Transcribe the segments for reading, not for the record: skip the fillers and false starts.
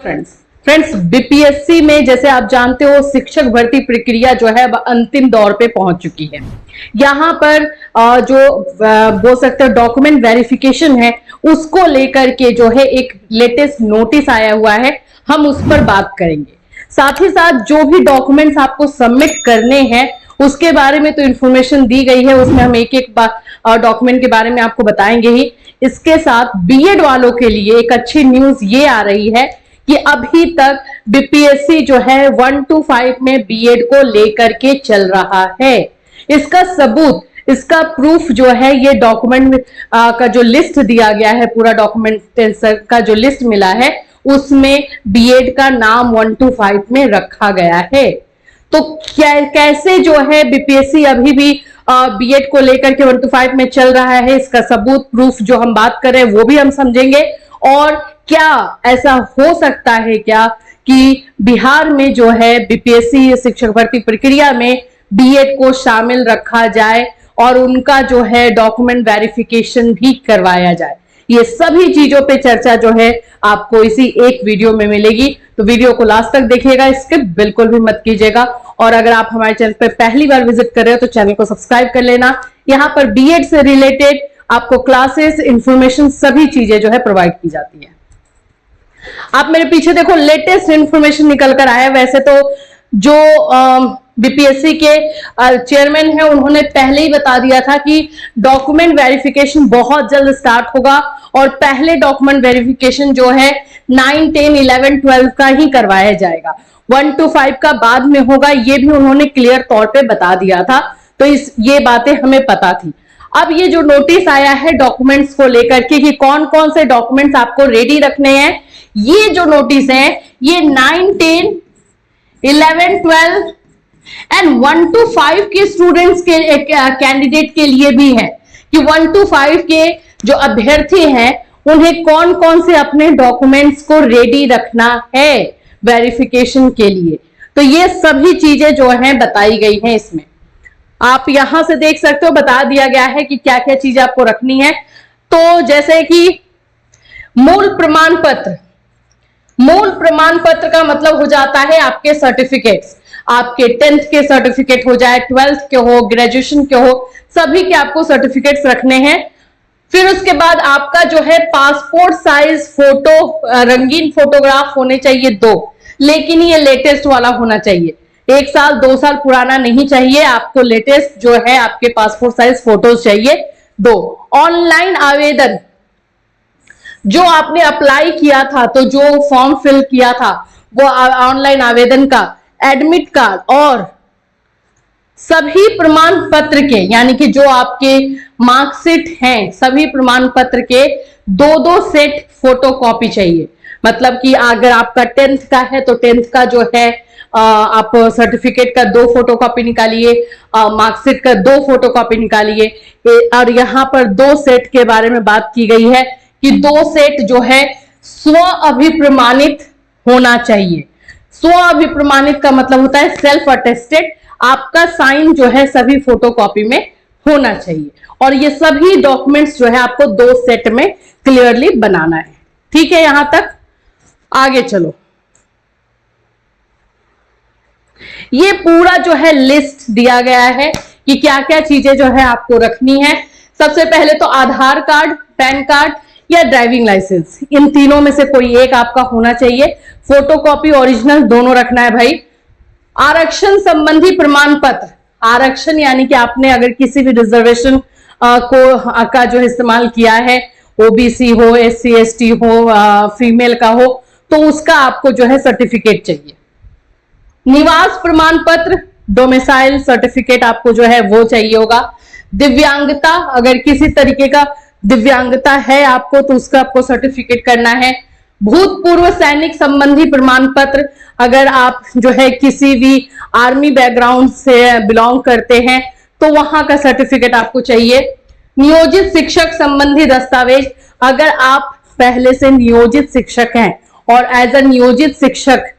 Friends BPSC में जैसे आप जानते हो शिक्षक भर्ती प्रक्रिया जो है अंतिम दौर पे पहुंच चुकी है। यहाँ पर जो बोल सकते हो डॉक्यूमेंट वेरिफिकेशन है उसको लेकर के जो है एक लेटेस्ट नोटिस आया हुआ है, हम उस पर बात करेंगे। साथ ही साथ जो भी डॉक्यूमेंट्स आपको सबमिट करने हैं उसके बारे में तो इंफॉर्मेशन दी गई है, उसमें हम एक एक डॉक्यूमेंट के बारे में आपको बताएंगे ही। इसके साथ बीएड वालों के लिए एक अच्छी न्यूज ये आ रही है कि अभी तक बीपीएससी जो है 1 to 5 में बीएड को लेकर के चल रहा है। इसका सबूत, इसका प्रूफ जो है ये डॉक्यूमेंट का जो लिस्ट दिया गया है, पूरा डॉक्यूमेंट का जो लिस्ट मिला है उसमें बीएड का नाम 1 to 5 में रखा गया है। तो कैसे जो है बीपीएससी अभी भी बीएड को लेकर के 1 to 5 में चल रहा है, इसका सबूत प्रूफ जो हम बात कर रहे हैं वो भी हम समझेंगे। और क्या ऐसा हो सकता है क्या कि बिहार में जो है बीपीएससी शिक्षक भर्ती प्रक्रिया में बीएड को शामिल रखा जाए और उनका जो है डॉक्यूमेंट वेरिफिकेशन भी करवाया जाए। ये सभी चीजों पे चर्चा जो है आपको इसी एक वीडियो में मिलेगी, तो वीडियो को लास्ट तक देखिएगा, स्किप बिल्कुल भी मत कीजिएगा। और अगर आप हमारे चैनल पर पहली बार विजिट कर रहे हो तो चैनल को सब्सक्राइब कर लेना। यहाँ पर बीएड से रिलेटेड आपको क्लासेस, इंफॉर्मेशन, सभी चीजें जो है प्रोवाइड की जाती है। आप मेरे पीछे देखो लेटेस्ट इंफॉर्मेशन निकल कर आया। वैसे तो जो बीपीएससी के चेयरमैन है उन्होंने पहले ही बता दिया था कि डॉक्यूमेंट वेरिफिकेशन बहुत जल्द स्टार्ट होगा और पहले डॉक्यूमेंट वेरिफिकेशन जो है 9, 10, 11, 12 का ही करवाया जाएगा, 1 to 5 का बाद में होगा। ये भी उन्होंने क्लियर तौर पे बता दिया था, तो ये बातें हमें पता थी। अब ये जो नोटिस आया है डॉक्यूमेंट्स को लेकर के कि कौन कौन से डॉक्यूमेंट्स आपको रेडी रखने हैं, ये जो नोटिस है ये 9, 10, 11, 12 एंड 1 to 5 के स्टूडेंट्स के कैंडिडेट के लिए भी है कि 1 to 5 के जो अभ्यर्थी हैं उन्हें कौन कौन से अपने डॉक्यूमेंट्स को रेडी रखना है वेरिफिकेशन के लिए। तो ये सभी चीजें जो हैं बताई गई हैं इसमें, आप यहां से देख सकते हो, बता दिया गया है कि क्या क्या चीजें आपको रखनी है। तो जैसे कि मूल प्रमाण पत्र, मूल प्रमाण पत्र का मतलब हो जाता है आपके सर्टिफिकेट्स, आपके 10th के सर्टिफिकेट हो जाए, 12th के हो, ग्रेजुएशन के हो, सभी के आपको सर्टिफिकेट्स रखने हैं। फिर उसके बाद आपका जो है पासपोर्ट साइज फोटो, रंगीन फोटोग्राफ होने चाहिए 2, लेकिन ये लेटेस्ट वाला होना चाहिए, 1 साल 2 साल पुराना नहीं चाहिए। आपको लेटेस्ट जो है आपके पासपोर्ट साइज फोटोज चाहिए 2। ऑनलाइन आवेदन, जो आपने अप्लाई किया था, तो जो फॉर्म फिल किया था वो ऑनलाइन आवेदन का, एडमिट कार्ड और सभी प्रमाण पत्र के, यानी कि जो आपके मार्कशीट हैं, सभी प्रमाण पत्र के 2-2 सेट फोटोकॉपी चाहिए। मतलब कि अगर आपका 10th का है तो 10th का जो है आप सर्टिफिकेट का 2 फोटोकॉपी निकालिए, मार्कशीट का 2 फोटोकॉपी निकालिए। और यहाँ पर 2 सेट के बारे में बात की गई है कि 2 सेट जो है स्व अभिप्रमाणित होना चाहिए। स्व अभिप्रमाणित का मतलब होता है सेल्फ अटेस्टेड, आपका साइन जो है सभी फोटोकॉपी में होना चाहिए। और ये सभी डॉक्यूमेंट्स जो है आपको 2 सेट में क्लियरली बनाना है। ठीक है, यहां तक आगे चलो। ये पूरा जो है लिस्ट दिया गया है कि क्या क्या चीजें जो है आपको रखनी है। सबसे पहले तो आधार कार्ड, पैन कार्ड या ड्राइविंग लाइसेंस, इन तीनों में से कोई एक आपका होना चाहिए। फोटोकॉपी ओरिजिनल दोनों रखना है भाई। आरक्षण संबंधी प्रमाण पत्र, आरक्षण यानी कि आपने अगर किसी भी रिजर्वेशन का जो इस्तेमाल किया है, ओबीसी हो, एससी एसटी हो, फीमेल का हो, तो उसका आपको जो है सर्टिफिकेट चाहिए। निवास प्रमाण पत्र, डोमिसाइल सर्टिफिकेट आपको जो है वो चाहिए होगा। दिव्यांगता, अगर किसी तरीके का दिव्यांगता है आपको तो उसका आपको सर्टिफिकेट करना है। भूतपूर्व सैनिक संबंधी प्रमाण पत्र, अगर आप जो है किसी भी आर्मी बैकग्राउंड से बिलोंग करते हैं तो वहां का सर्टिफिकेट आपको चाहिए। नियोजित शिक्षक संबंधी दस्तावेज, अगर आप पहले से नियोजित शिक्षक हैं और एज अ नियोजित शिक्षक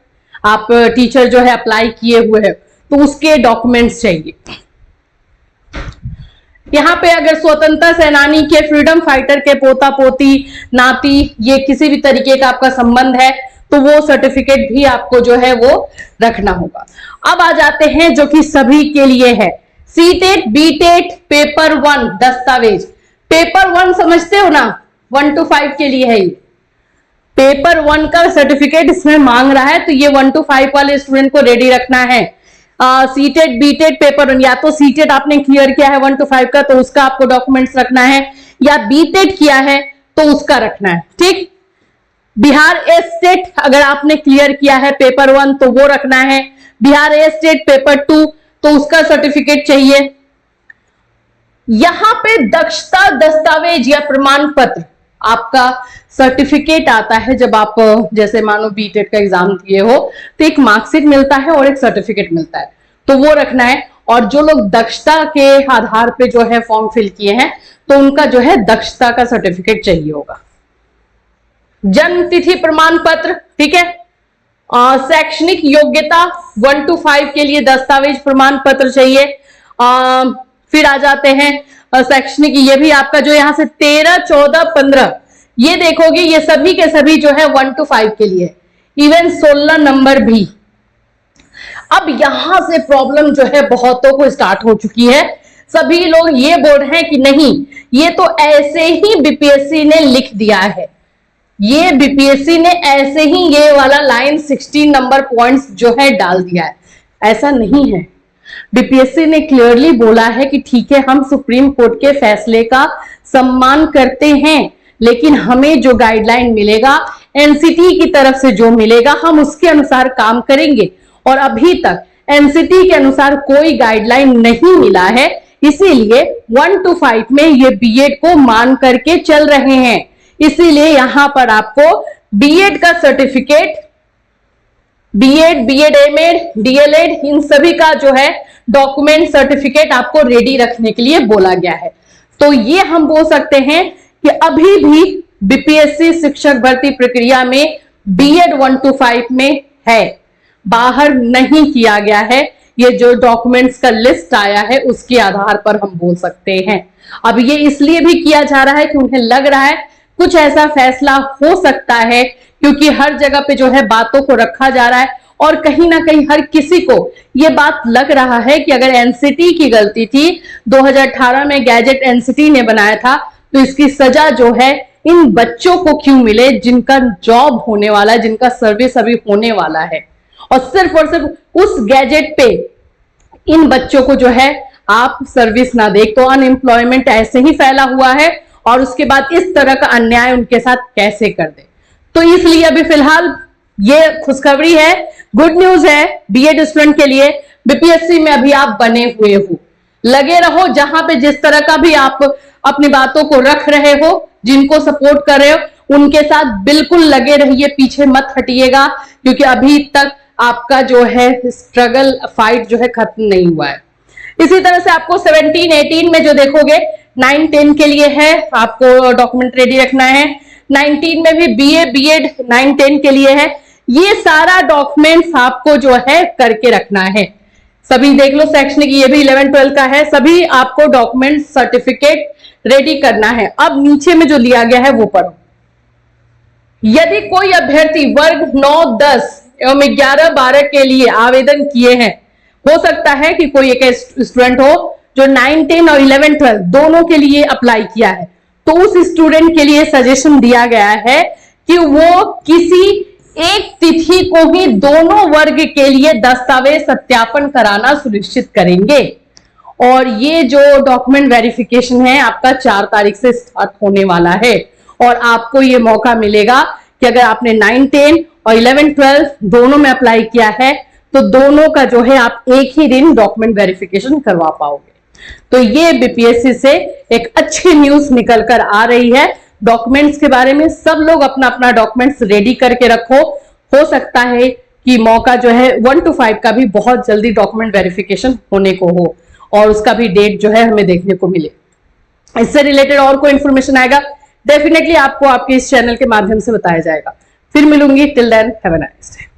आप टीचर जो है अप्लाई किए हुए हैं तो उसके डॉक्यूमेंट्स चाहिए। यहाँ पे अगर स्वतंत्रता सेनानी के, फ्रीडम फाइटर के पोता पोती, नाती, ये किसी भी तरीके का आपका संबंध है तो वो सर्टिफिकेट भी आपको जो है वो रखना होगा। अब आ जाते हैं जो कि सभी के लिए है, सीटेट बीटेट पेपर 1 दस्तावेज। पेपर 1 समझते हो ना, 1 to 5 के लिए है ये। पेपर 1 का सर्टिफिकेट इसमें मांग रहा है, तो ये 1 to 5 वाले स्टूडेंट को रेडी रखना है। सीटेट बीटेट पेपर 1, या तो सीटेट आपने क्लियर किया है 1 to 5 का तो उसका आपको डॉक्यूमेंट्स रखना है, या बीटेट किया है तो उसका रखना है। ठीक, बिहार ए स्टेट अगर आपने क्लियर किया है पेपर 1 तो वो रखना है, बिहार ए स्टेट पेपर 2 तो उसका सर्टिफिकेट चाहिए। यहां पे दक्षता दस्तावेज या प्रमाण पत्र, आपका सर्टिफिकेट आता है जब आप जैसे मानो बीटेट का एग्जाम दिए हो तो एक मार्कशीट मिलता है और एक सर्टिफिकेट मिलता है, तो वो रखना है। और जो लोग दक्षता के आधार पे जो है फॉर्म फिल किए हैं तो उनका जो है दक्षता का सर्टिफिकेट चाहिए होगा। जन्म तिथि प्रमाण पत्र, ठीक है। शैक्षणिक योग्यता 1 to 5 के लिए दस्तावेज प्रमाण पत्र चाहिए। फिर आ जाते हैं शैक्षणिक, ये भी आपका जो यहां से 13, 14, 15 ये देखोगे ये सभी के सभी जो है 1 to 5 के लिए, इवन 16 नंबर भी। अब यहां से प्रॉब्लम जो है बहुतों को स्टार्ट हो चुकी है। सभी लोग ये बोल रहे हैं कि नहीं ये तो ऐसे ही बीपीएससी ने लिख दिया है, ये बीपीएससी ने ऐसे ही ये वाला लाइन 16 नंबर पॉइंट्स जो है डाल दिया है। ऐसा नहीं है, बीपीएससी ने क्लियरली बोला है कि ठीक है हम सुप्रीम कोर्ट के फैसले का सम्मान करते हैं, लेकिन हमें जो गाइडलाइन मिलेगा एनसीटी की तरफ से जो मिलेगा हम उसके अनुसार काम करेंगे। और अभी तक एनसीटी के अनुसार कोई गाइडलाइन नहीं मिला है, इसीलिए 1 to 5 में ये बीएड को मान करके चल रहे हैं। इसीलिए यहां पर आपको बीएड का certificate, BEd, BEd MEd, DElEd इन सभी का जो है डॉक्यूमेंट सर्टिफिकेट आपको रेडी रखने के लिए बोला गया है। तो ये हम बोल सकते हैं कि अभी भी बीपीएससी शिक्षक भर्ती प्रक्रिया में बीएड 1 to 5 में है, बाहर नहीं किया गया है। ये जो डॉक्यूमेंट्स का लिस्ट आया है उसके आधार पर हम बोल सकते हैं। अब ये इसलिए भी किया जा रहा है कि उन्हें लग रहा है कुछ ऐसा फैसला हो सकता है, क्योंकि हर जगह पे जो है बातों को रखा जा रहा है और कहीं ना कहीं हर किसी को ये बात लग रहा है कि अगर एनसीटी की गलती थी, 2018 में गैजेट एनसीटी ने बनाया था, तो इसकी सजा जो है इन बच्चों को क्यों मिले जिनका जॉब होने वाला है, जिनका सर्विस अभी होने वाला है। और सिर्फ उस गैजेट पे इन बच्चों को जो है आप सर्विस ना दे, तो अनएम्प्लॉयमेंट ऐसे ही फैला हुआ है और उसके बाद इस तरह का अन्याय उनके साथ कैसे कर दे। तो इसलिए अभी फिलहाल ये खुशखबरी है, गुड न्यूज है बीएड स्टूडेंट के लिए। बीपीएससी में अभी आप बने हुए हो, लगे रहो। जहां पे जिस तरह का भी आप अपनी बातों को रख रहे हो, जिनको सपोर्ट कर रहे हो उनके साथ बिल्कुल लगे रहिए, पीछे मत हटिएगा, क्योंकि अभी तक आपका जो है स्ट्रगल फाइट जो है खत्म नहीं हुआ है। इसी तरह से आपको 17, 18 में जो देखोगे 9, 10 के लिए है, आपको डॉक्यूमेंट रेडी रखना है। 19 में भी बीए, बीएड 9, 10 के लिए है। ये सारा डॉक्यूमेंट्स आपको जो है करके रखना है। सभी देख लो, शैक्षणिक ये भी 11, 12 का है, सभी आपको डॉक्यूमेंट सर्टिफिकेट रेडी करना है। अब नीचे में जो लिया गया है वो पढ़ो। यदि कोई अभ्यर्थी वर्ग 9, 10 एवं 11, 12 के लिए आवेदन किए हैं, हो सकता है कि कोई एक स्टूडेंट हो जो 9, 10 और 11, 12 दोनों के लिए अप्लाई किया है, तो उस स्टूडेंट के लिए सजेशन दिया गया है कि वो किसी एक तिथि को ही दोनों वर्ग के लिए दस्तावेज सत्यापन कराना सुनिश्चित करेंगे। और ये जो डॉक्यूमेंट वेरिफिकेशन है आपका 4 तारीख से स्टार्ट होने वाला है, और आपको ये मौका मिलेगा कि अगर आपने 9, 10 और 11, 12 दोनों में अप्लाई किया है तो दोनों का जो है आप एक ही दिन डॉक्यूमेंट वेरिफिकेशन करवा पाओगे। तो ये बीपीएससी से एक अच्छी न्यूज निकल कर आ रही है। डॉक्यूमेंट्स के बारे में सब लोग अपना अपना डॉक्यूमेंट्स रेडी करके रखो। हो सकता है कि मौका जो है 1 to 5 का भी बहुत जल्दी डॉक्यूमेंट वेरिफिकेशन होने को हो और उसका भी डेट जो है हमें देखने को मिले। इससे रिलेटेड और कोई इंफॉर्मेशन आएगा डेफिनेटली आपको आपके इस चैनल के माध्यम से बताया जाएगा। फिर मिलूंगी, till then have a nice day.